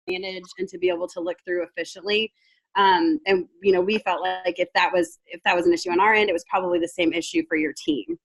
manage and to be able to look through efficiently. And we felt like if that was an issue on our end, it was probably the same issue for your team.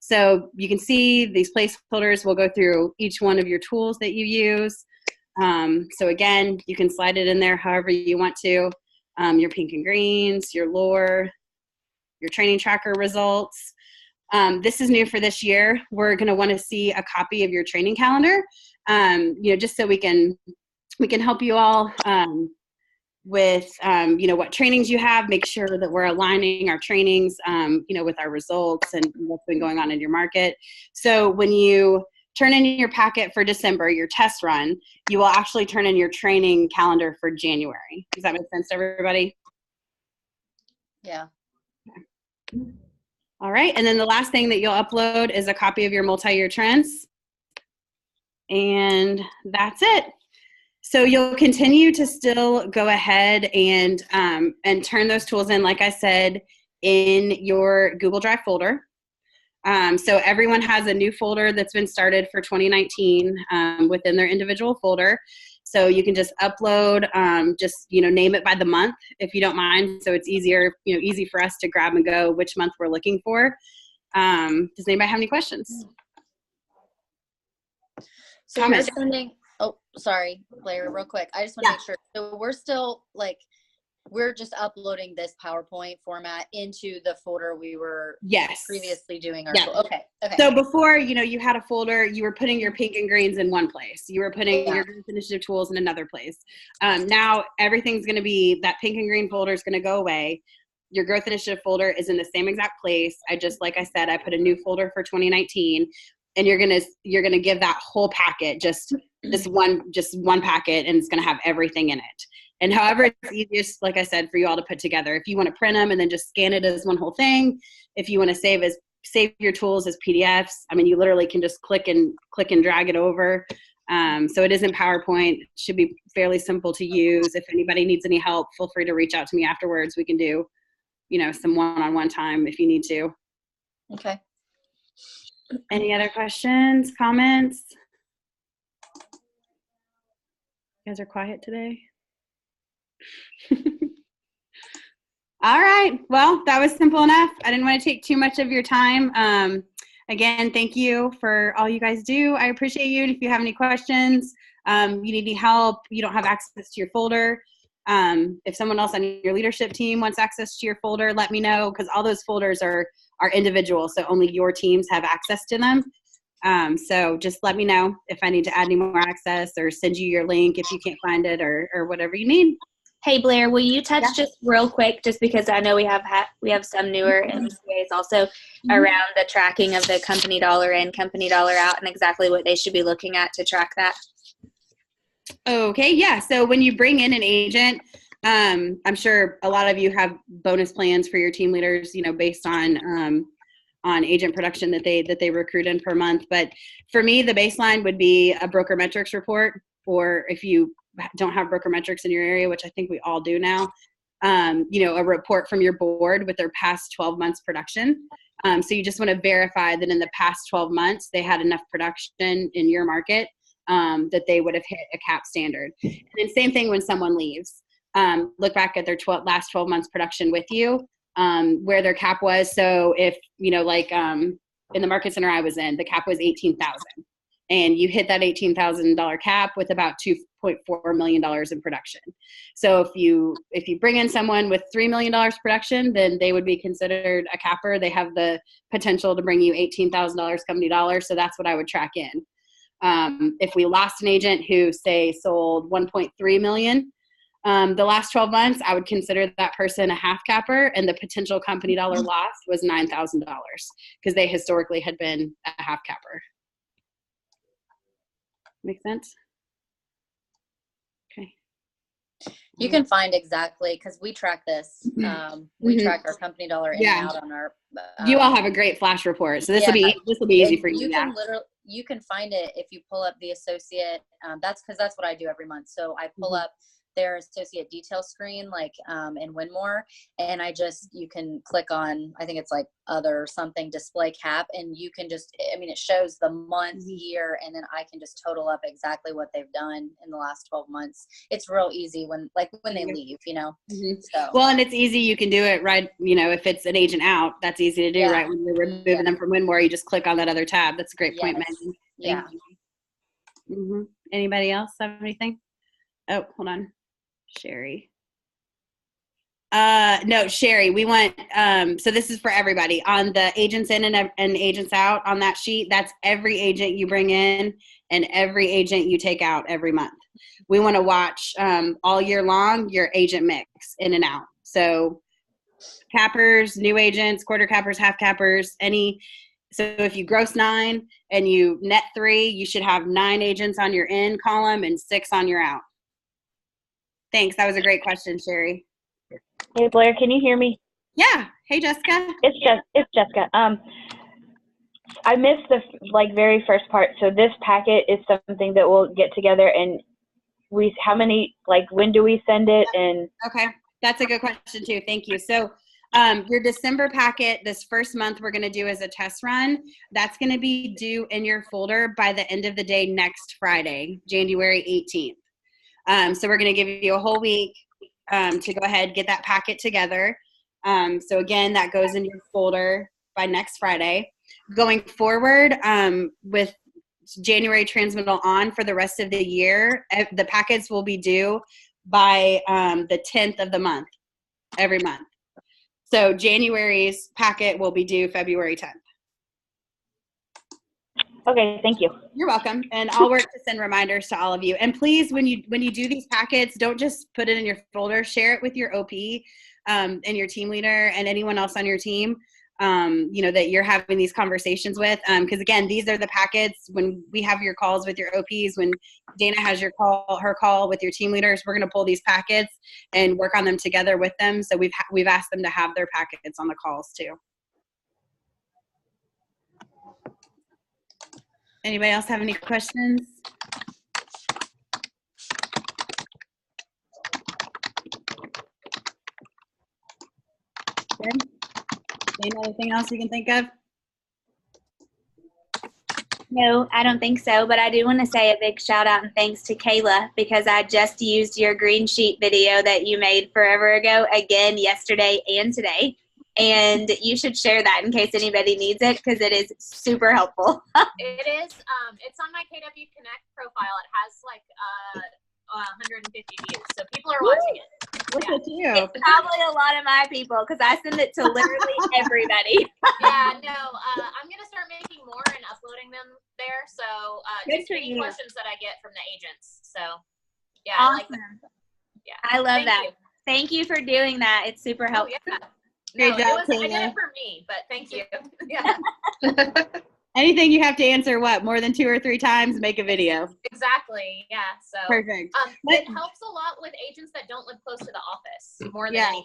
So you can see these placeholders will go through each one of your tools that you use. So again, you can slide it in there however you want to. Your pink and greens, your lore, your training tracker results. This is new for this year. We're going to want to see a copy of your training calendar, just so we can help you all with, what trainings you have, make sure that we're aligning our trainings, with our results and what's been going on in your market. So when you turn in your packet for December, your test run, you will actually turn in your training calendar for January. Does that make sense to everybody? Yeah. Okay. All right. And then the last thing that you'll upload is a copy of your multi-year trends. And that's it. So you'll continue to still go ahead and turn those tools in, like I said, in your Google Drive folder. So everyone has a new folder that's been started for 2019 within their individual folder. So you can just upload, name it by the month if you don't mind. So it's easy for us to grab and go which month we're looking for. Does anybody have any questions? So Comments? you're sending, oh, sorry, Blaire, real quick. I just want to make sure. So we're still we're just uploading this PowerPoint format into the folder we were previously doing our Okay. So before, you had a folder, you were putting your pink and greens in one place. You were putting your growth initiative tools in another place. Now everything's going to be, that pink and green folder is going to go away. Your growth initiative folder is in the same exact place. Like I said, I put a new folder for 2019, and you're going to give that whole packet, just one packet, and it's going to have everything in it. And however it's easiest, like I said, for you all to put together. If you want to print them and then just scan it as one whole thing, if you want to save your tools as PDFs, you literally can just click and drag it over. So it is in PowerPoint. It should be fairly simple to use. If anybody needs any help, feel free to reach out to me afterwards. We can do, some one-on-one time if you need to. Okay. Any other questions, comments? You guys are quiet today. All right. Well, that was simple enough. I didn't want to take too much of your time. Again, thank you for all you guys do. I appreciate you. And if you have any questions, you need any help, you don't have access to your folder, if someone else on your leadership team wants access to your folder, let me know, because all those folders are individual, so only your teams have access to them. So just let me know if I need to add any more access or send you your link if you can't find it, or whatever you need. Hey Blaire, will you touch just real quick, just because I know we have some newer MCAs also around the tracking of the company dollar in, company dollar out, and exactly what they should be looking at to track that? Okay, yeah. So when you bring in an agent, I'm sure a lot of you have bonus plans for your team leaders, based on agent production that they recruit in per month. But for me, the baseline would be a broker metrics report, or if you don't have broker metrics in your area, which I think we all do now, a report from your board with their past 12 months production. So you just want to verify that in the past 12 months, they had enough production in your market that they would have hit a cap standard. And then same thing when someone leaves. Look back at their last 12 months production with you, where their cap was. So if, in the market center I was in, the cap was $18,000. And you hit that $18,000 cap with about $2.4 million in production. So if you bring in someone with $3 million production, then they would be considered a capper. They have the potential to bring you $18,000 company dollars. So that's what I would track in. If we lost an agent who, say, sold $1.3 million the last 12 months, I would consider that person a half capper, and the potential company dollar lost was $9,000 because they historically had been a half capper. Make sense? Okay. You can find exactly, because we track this. We track our company dollar in and out on our. You all have a great flash report, so this will be easy for you. You can find it if you pull up the associate. That's because that's what I do every month. So I pull up their associate detail screen, like in Winmore, and you can click on, I think it's like other or something, display cap, and you can just, I mean, it shows the month, year, and then I can just total up exactly what they've done in the last 12 months. It's real easy when they leave, you know. So. Well, and it's easy. You can do it right. You know, if it's an agent out, that's easy to do, right? When you're removing them from Winmore, you just click on that other tab. That's a great point, Megan. Thank you. Anybody else have anything? Oh, hold on. Sherry. No, Sherry, we want, so this is for everybody. On the agents in and agents out on that sheet, that's every agent you bring in and every agent you take out every month. We want to watch all year long your agent mix in and out. So cappers, new agents, quarter cappers, half cappers, so if you gross 9 and you net 3, you should have 9 agents on your in column and 6 on your out. Thanks. That was a great question, Sherry. Hey, Blaire, can you hear me? Yeah. Hey, Jessica. It's Jessica. I missed the very first part. So this packet is something that we'll get together, and when do we send it? And okay, that's a good question too. Thank you. So your December packet, this first month we're going to do as a test run. That's going to be due in your folder by the end of the day next Friday, January 18th. So we're going to give you a whole week to go ahead, get that packet together. So again, that goes in your folder by next Friday. Going forward, with January transmittal on for the rest of the year, the packets will be due by the 10th of the month, every month. So January's packet will be due February 10th. Okay, thank you. You're welcome. And I'll work to send reminders to all of you. And please, when you do these packets, don't just put it in your folder. Share it with your OP and your team leader and anyone else on your team, that you're having these conversations with. Because again, these are the packets when we have your calls with your OPs, when Dana has her call with your team leaders, we're going to pull these packets and work on them together with them. So we've asked them to have their packets on the calls too. Anybody else have any questions? Good. Anything else you can think of? No, I don't think so, but I do want to say a big shout out and thanks to Kayla, because I just used your green sheet video that you made forever ago again yesterday and today. And you should share that in case anybody needs it, because it is super helpful. It is. It's on my KW Connect profile. It has 150 views, so people are watching it. Look at you. It's probably a lot of my people, because I send it to literally everybody. Yeah, no, I'm going to start making more and uploading them there. So just any questions that I get from the agents. So, yeah, awesome. I like that. Yeah, I love that. Thank you for doing that. It's super helpful. Oh, yeah. Great job, I did it for me, but thank you. Yeah. Anything you have to answer, more than 2 or 3 times, make a video. Exactly. Yeah. So perfect. It helps a lot with agents that don't live close to the office more than anything.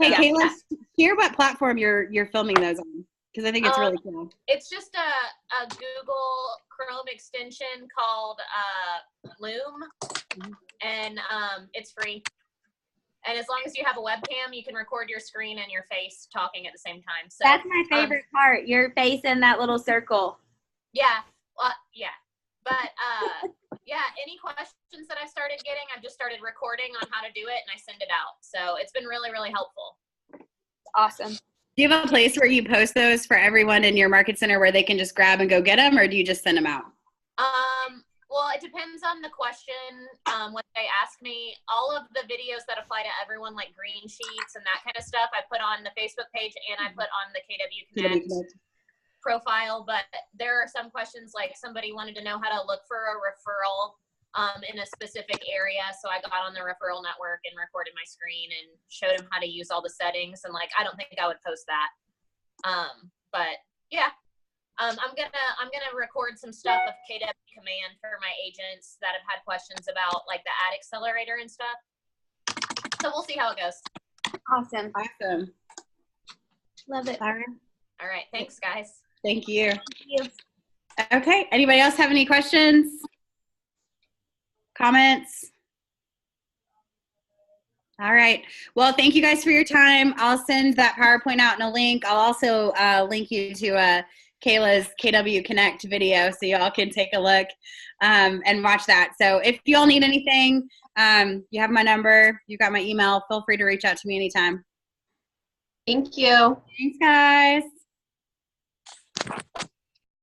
Hey, Kayla, hear what platform you're filming those on, because I think it's really cool. It's just a Google Chrome extension called Loom, and it's free. And as long as you have a webcam, you can record your screen and your face talking at the same time. So that's my favorite part, your face in that little circle. Yeah. Yeah. But any questions that I started getting, I've just started recording on how to do it, and I send it out. So it's been really, really helpful. Awesome. Do you have a place where you post those for everyone in your market center where they can just grab and go get them, or do you just send them out? Well, it depends on the question. When they ask me, all of the videos that apply to everyone, like green sheets and that kind of stuff, I put on the Facebook page and I put on the KW Connect profile. But there are some questions, like somebody wanted to know how to look for a referral in a specific area. So I got on the referral network and recorded my screen and showed them how to use all the settings. And I don't think I would post that. But yeah. I'm gonna record some stuff of KW Command for my agents that have had questions about the ad accelerator and stuff. So we'll see how it goes. Awesome. Love it. All right. Thanks, guys. Thank you. Thank you. Okay. Anybody else have any questions? Comments? All right. Well, thank you guys for your time. I'll send that PowerPoint out in a link. I'll also link you to Kayla's KW Connect video so y'all can take a look and watch that. So if you all need anything, you have my number, you got my email. Feel free to reach out to me anytime. Thank you. Thanks, guys.